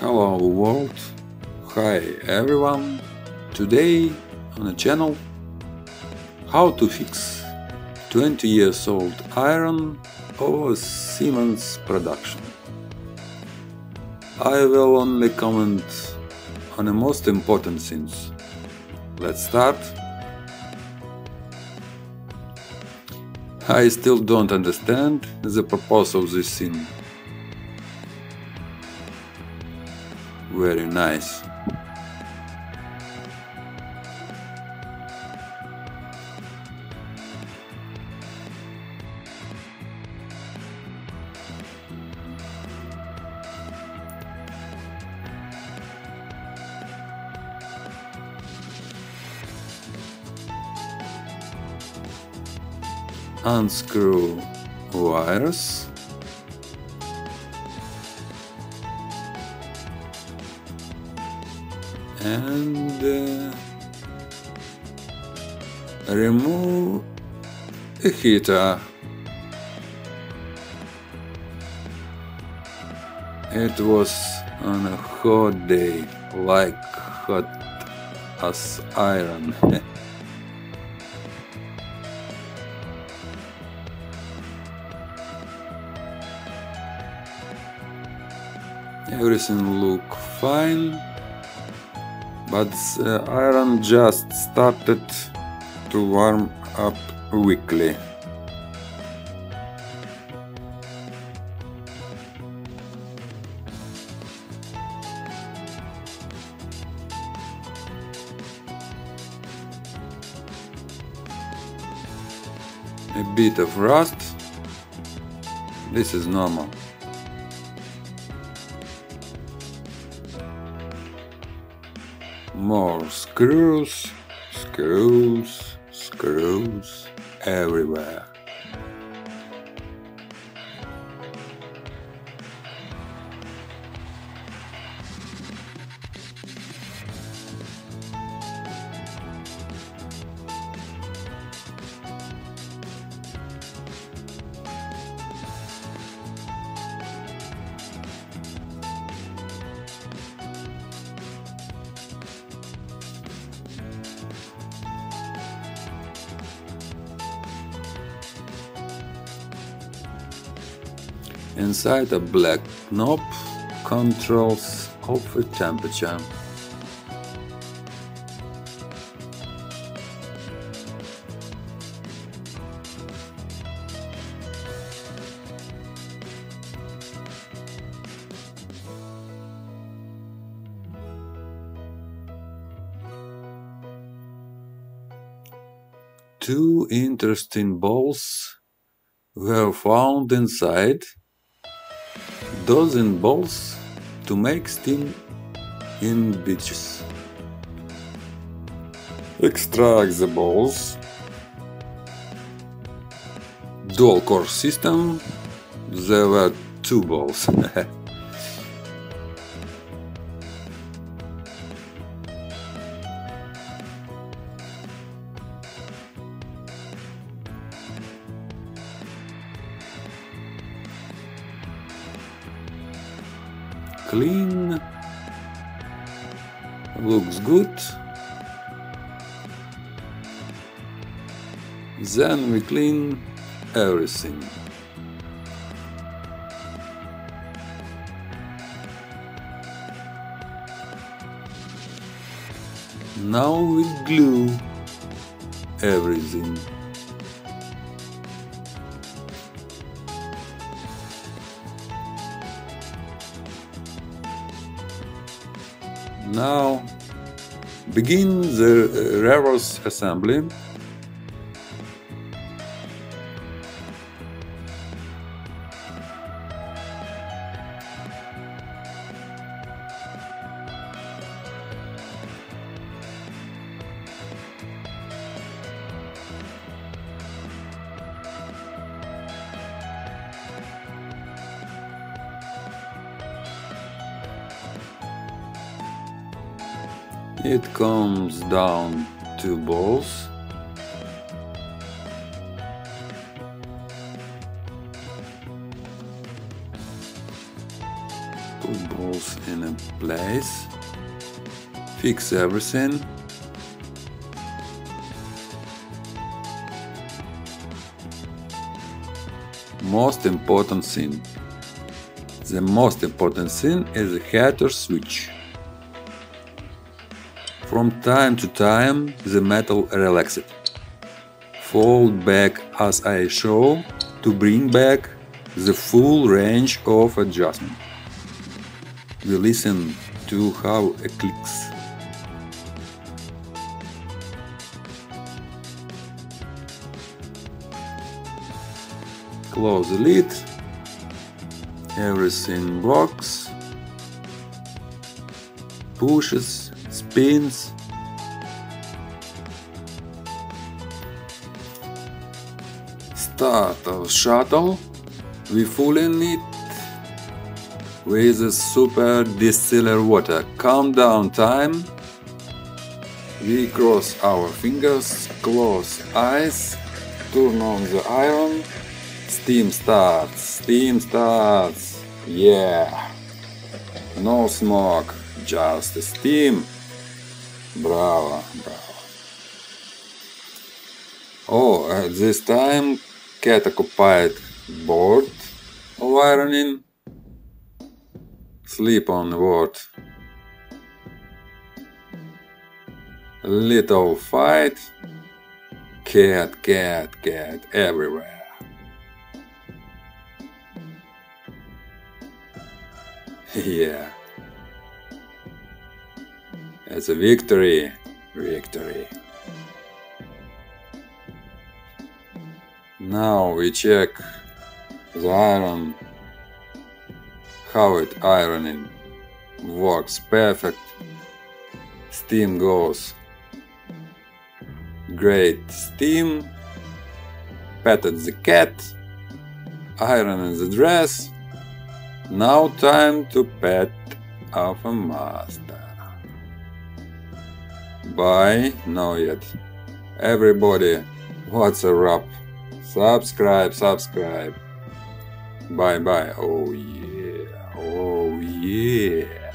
Hello world, hi everyone. Today on the channel, how to fix 20 years old iron over Siemens production. I will only comment on the most important things. Let's start. I still don't understand the purpose of this thing. Very nice. Unscrew wires. And remove a heater. It was on a hot day, like hot as iron. Everything look fine, but the iron just started to warm up weakly. A bit of rust. This is normal. More screws, screws, screws everywhere. Inside a black knob controls of a temperature. Two interesting balls were found inside. Dozen balls to make steam in beaches. Extract the balls. Dual core system. There were two balls. Clean, looks good. Then we clean everything. Now we glue everything. Now begin the reverse assembly. It comes down to balls. Put balls in a place. Fix everything. Most important thing. The most important thing is the heater switch. From time to time the metal relaxed. Fold back as I show to bring back the full range of adjustment. We listen to how it clicks. Close the lid. Everything works. Pushes, spins. Start of shuttle. We full in it with a super distiller water. Countdown time. We cross our fingers, close eyes, turn on the iron. Steam starts, steam starts. Yeah. No smoke, just steam. Bravo, bravo. Oh, at this time cat occupied board of ironing. Sleep on the board. Little fight. Cat, cat, cat everywhere. Yeah. It's a victory. Victory. Now we check the iron, how it ironing works perfect. Steam goes great steam. Petted the cat, ironing the dress. Now time to pet our master. Bye, not yet. Everybody, what's a wrap? Subscribe, subscribe. Bye bye. Oh yeah, oh yeah.